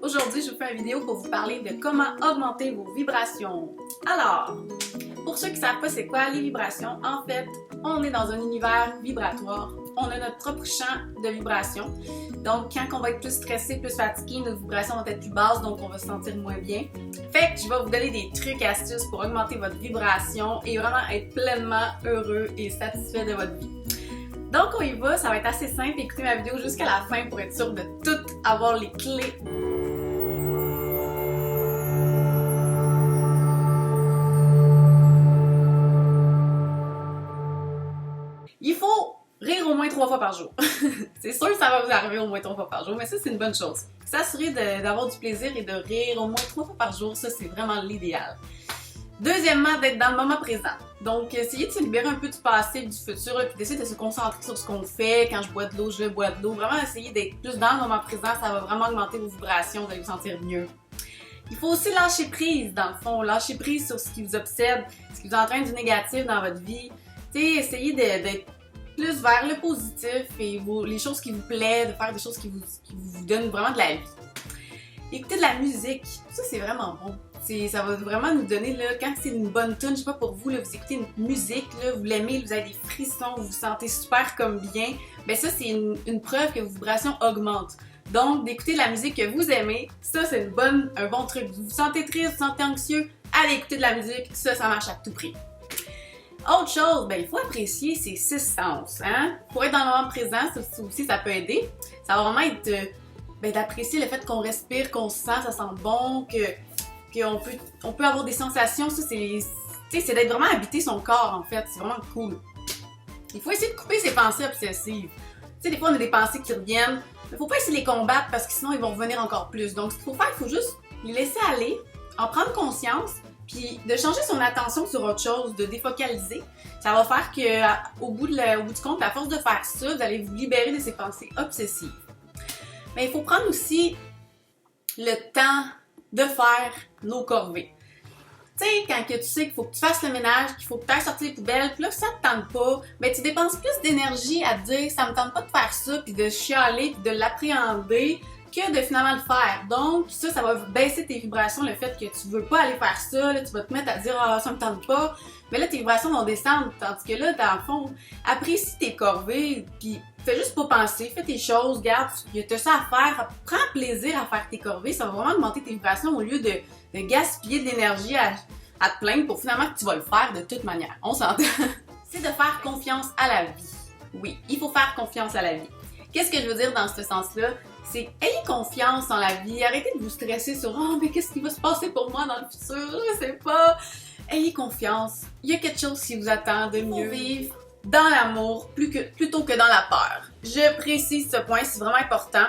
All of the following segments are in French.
Aujourd'hui, je vous fais une vidéo pour vous parler de comment augmenter vos vibrations. Alors, pour ceux qui ne savent pas c'est quoi les vibrations, en fait, on est dans un univers vibratoire. On a notre propre champ de vibrations. Donc, quand on va être plus stressé, plus fatigué, nos vibrations vont être plus basses, donc on va se sentir moins bien. Fait que je vais vous donner des trucs, astuces pour augmenter votre vibration et vraiment être pleinement heureux et satisfait de votre vie. Donc, on y va, ça va être assez simple. Écoutez ma vidéo jusqu'à la fin pour être sûr de tout avoir les clés. Il faut rire au moins 3 fois par jour. C'est sûr que ça va vous arriver au moins 3 fois par jour, mais ça, c'est une bonne chose. S'assurer d'avoir du plaisir et de rire au moins 3 fois par jour, ça, c'est vraiment l'idéal. Deuxièmement, d'être dans le moment présent. Donc, essayez de se libérer un peu du passé et du futur, puis d'essayer de se concentrer sur ce qu'on fait. Quand je bois de l'eau, je bois de l'eau. Vraiment, essayer d'être plus dans le moment présent, ça va vraiment augmenter vos vibrations, vous allez vous sentir mieux. Il faut aussi lâcher prise, dans le fond. Lâcher prise sur ce qui vous obsède, ce qui vous entraîne du négatif dans votre vie. Tu sais, essayez d'être plus vers le positif et les choses qui vous plaisent, de faire des choses qui vous donnent vraiment de la vie. Écouter de la musique, ça c'est vraiment bon. Ça va vraiment nous donner, là, quand c'est une bonne tune, je sais pas pour vous, là, vous écoutez une musique, là, vous l'aimez, vous avez des frissons, vous vous sentez super comme bien, ben ça c'est une preuve que vos vibrations augmentent. Donc d'écouter de la musique que vous aimez, ça c'est un bon truc. Vous vous sentez triste, vous vous sentez anxieux, allez écouter de la musique, ça marche à tout prix. Autre chose, ben, il faut apprécier ses 6 sens. Hein? Pour être dans le moment présent, ça aussi, ça peut aider. Ça va vraiment être d'apprécier le fait qu'on respire, qu'on se sent, ça sent bon, qu'on peut avoir des sensations. Ça, c'est d'être vraiment habiter son corps, en fait. C'est vraiment cool. Il faut essayer de couper ses pensées obsessives. Des fois, on a des pensées qui reviennent. Il ne faut pas essayer de les combattre parce que sinon, ils vont revenir encore plus. Donc, ce qu'il faut faire, il faut juste les laisser aller, en prendre conscience, puis de changer son attention sur autre chose, de défocaliser. Ça va faire qu'au bout du compte, à force de faire ça, vous allez vous libérer de ces pensées obsessives. Mais il faut prendre aussi le temps de faire nos corvées. Tu sais, quand tu sais qu'il faut que tu fasses le ménage, qu'il faut que tu ailles sortir les poubelles, puis là, ça te tente pas, ben tu dépenses plus d'énergie à te dire ça me tente pas de faire ça, puis de chialer, puis de l'appréhender, que de finalement le faire. Donc, ça va baisser tes vibrations, le fait que tu veux pas aller faire ça, là, tu vas te mettre à dire « Ah, ça me tente pas », mais là, tes vibrations vont descendre, tandis que là, dans le fond, apprécie tes corvées, puis fais juste pas penser, fais tes choses, garde, t'as ça à faire, prends plaisir à faire tes corvées, ça va vraiment augmenter tes vibrations au lieu de gaspiller de l'énergie à te plaindre pour finalement que tu vas le faire de toute manière. On s'entend. C'est de faire confiance à la vie. Oui, il faut faire confiance à la vie. Qu'est-ce que je veux dire dans ce sens-là? C'est ayez confiance en la vie, arrêtez de vous stresser sur « Oh, mais qu'est-ce qui va se passer pour moi dans le futur? Je sais pas. » Ayez confiance. Il y a quelque chose qui vous attend de mieux vivre dans l'amour plutôt que dans la peur. Je précise ce point, c'est vraiment important.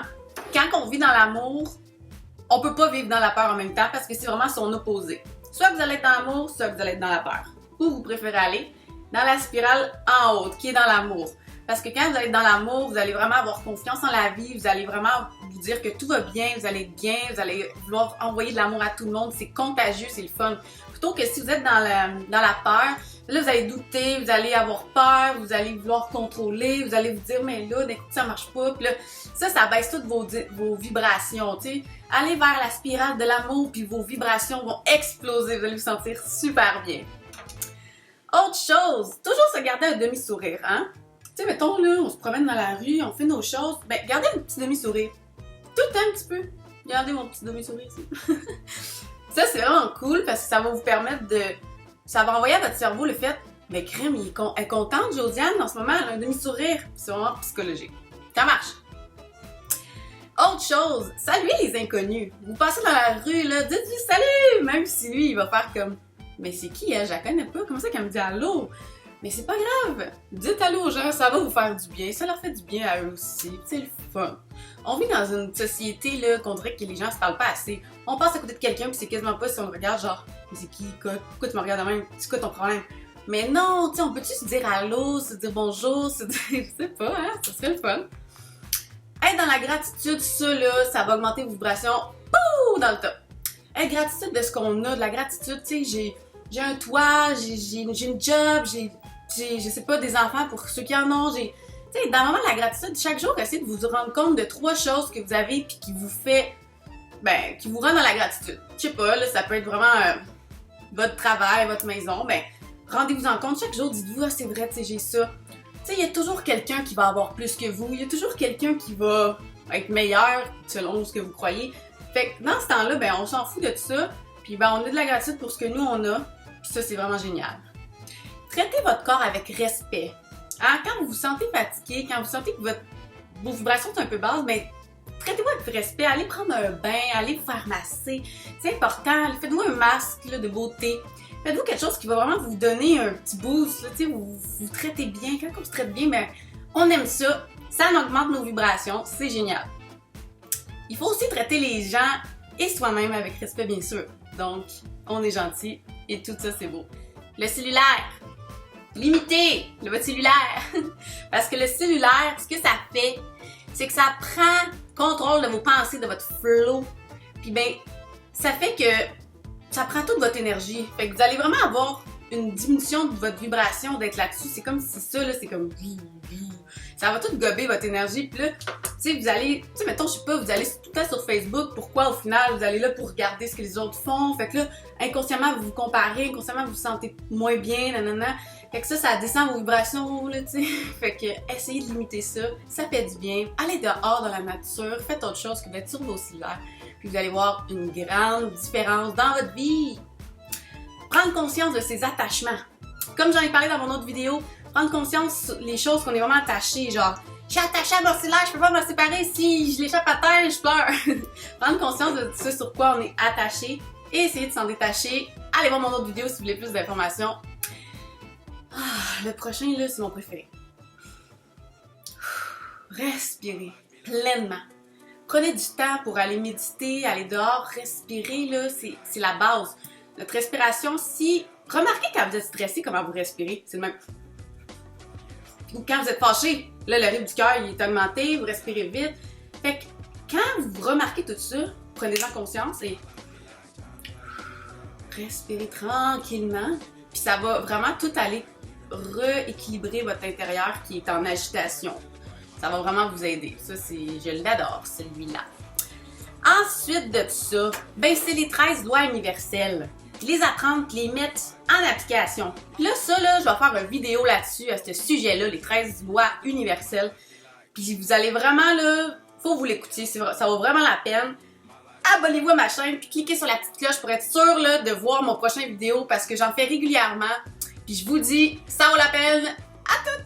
Quand on vit dans l'amour, on peut pas vivre dans la peur en même temps parce que c'est vraiment son opposé. Soit vous allez être dans l'amour, soit vous allez être dans la peur. Ou vous préférez aller dans la spirale en haut, qui est dans l'amour. Parce que quand vous allez être dans l'amour, vous allez vraiment avoir confiance en la vie, vous allez vraiment vous dire que tout va bien, vous allez être bien, vous allez vouloir envoyer de l'amour à tout le monde, c'est contagieux, c'est le fun. Plutôt que si vous êtes dans la peur, là vous allez douter, vous allez avoir peur, vous allez vouloir contrôler, vous allez vous dire mais là, écoute, ça marche pas, puis là, ça baisse toutes vos vibrations, tu sais. Allez vers la spirale de l'amour, puis vos vibrations vont exploser, vous allez vous sentir super bien. Autre chose, toujours se garder un demi-sourire, hein? Tu sais, mettons, là, on se promène dans la rue, on fait nos choses, ben, gardez un petit demi-sourire. Tout le temps un petit peu. Gardez mon petit demi-sourire ici. Ça, c'est vraiment cool parce que ça va vous permettre ça va envoyer à votre cerveau le fait, mais crème, elle est contente, Josiane, en ce moment, elle a un demi-sourire. C'est vraiment psychologique. Ça marche. Autre chose, saluez les inconnus. Vous passez dans la rue, là, dites-lui salut, même si lui, il va faire comme, mais c'est qui, elle? Je la connais pas, comment ça qu'elle me dit allô? Mais c'est pas grave, dites allô aux gens, ça va vous faire du bien, ça leur fait du bien à eux aussi, c'est le fun. On vit dans une société là qu'on dirait que les gens se parlent pas assez. On passe à côté de quelqu'un puis c'est quasiment pas si on le regarde genre, mais c'est qui, pourquoi tu me regardes de même, c'est quoi ton problème? Mais non, tu sais, on peut-tu se dire allô, se dire bonjour, se dire, je sais pas, hein, ça serait le fun. Être dans la gratitude, ça là, ça va augmenter vos vibrations, pouh, dans le top. Être gratitude de ce qu'on a, de la gratitude, tu sais, j'ai un toit, j'ai une job, j'ai, je sais pas, des enfants pour ceux qui en ont, tu sais, dans le moment de la gratitude, chaque jour, essayez de vous rendre compte de 3 choses que vous avez puis qui vous fait ben, qui vous rend dans la gratitude. Je sais pas, là, ça peut être vraiment votre travail, votre maison, ben, rendez-vous en compte chaque jour, dites-vous, ah, c'est vrai, tu sais, j'ai ça. Tu sais, il y a toujours quelqu'un qui va avoir plus que vous, il y a toujours quelqu'un qui va être meilleur selon ce que vous croyez. Fait que dans ce temps-là, ben, on s'en fout de tout ça, puis ben, on a de la gratitude pour ce que nous, on a, puis ça, c'est vraiment génial. Traitez votre corps avec respect. Hein? Quand vous vous sentez fatigué, quand vous sentez que vos vibrations sont un peu basses, ben, traitez-vous avec respect, allez prendre un bain, allez vous faire masser. C'est important, faites-vous un masque là, de beauté. Faites-vous quelque chose qui va vraiment vous donner un petit boost. Là, vous traitez bien. Quand on se traite bien, ben, on aime ça. Ça augmente nos vibrations. C'est génial. Il faut aussi traiter les gens et soi-même avec respect, bien sûr. Donc, on est gentil et tout ça, c'est beau. Le cellulaire. Limitez votre cellulaire. Parce que le cellulaire, ce que ça fait, c'est que ça prend contrôle de vos pensées, de votre flow. Puis ben, ça fait que ça prend toute votre énergie. Fait que vous allez vraiment avoir une diminution de votre vibration d'être là-dessus. C'est comme si ça, là, c'est comme... Ça va tout gober votre énergie. Puis là, tu sais, vous allez... Tu sais, mettons, je sais pas, vous allez tout le temps sur Facebook. Pourquoi, au final, vous allez là pour regarder ce que les autres font? Fait que là, inconsciemment, vous vous comparez. Inconsciemment, vous vous sentez moins bien, nanana. Fait que ça descend vos vibrations, là, tu sais. Fait que, essayez de limiter ça. Ça fait du bien. Allez dehors dans la nature. Faites autre chose que d'être sur vos cellulaires. Puis vous allez voir une grande différence dans votre vie. Prendre conscience de ses attachements. Comme j'en ai parlé dans mon autre vidéo, prendre conscience des choses qu'on est vraiment attaché. Genre, je suis attachée à mon cellulaire, je peux pas me séparer. Si je l'échappe à terre, je pleure. Prendre conscience de ce sur quoi on est attaché et essayer de s'en détacher. Allez voir mon autre vidéo si vous voulez plus d'informations. Le prochain, là, c'est mon préféré. Respirez pleinement. Prenez du temps pour aller méditer, aller dehors, respirer, là, c'est la base. Notre respiration, si... Remarquez quand vous êtes stressé, comment vous respirez. C'est le même. Ou quand vous êtes fâché, là, le rythme du cœur, il est augmenté, vous respirez vite. Fait que quand vous remarquez tout ça, prenez-en conscience et respirez tranquillement. Puis ça va vraiment tout aller rééquilibrer votre intérieur qui est en agitation. Ça va vraiment vous aider. Ça, je l'adore, celui-là. Ensuite de ça, ben c'est les 13 lois universelles. Les apprendre, les mettre en application. Puis là, ça, là, je vais faire une vidéo là-dessus, à ce sujet-là, les 13 lois universelles. Puis vous allez vraiment, là, faut vous l'écouter, ça vaut vraiment la peine. Abonnez-vous à ma chaîne, puis cliquez sur la petite cloche pour être sûr, là, de voir mon prochain vidéo, parce que j'en fais régulièrement. Puis je vous dis, ça vaut la peine. À toutes!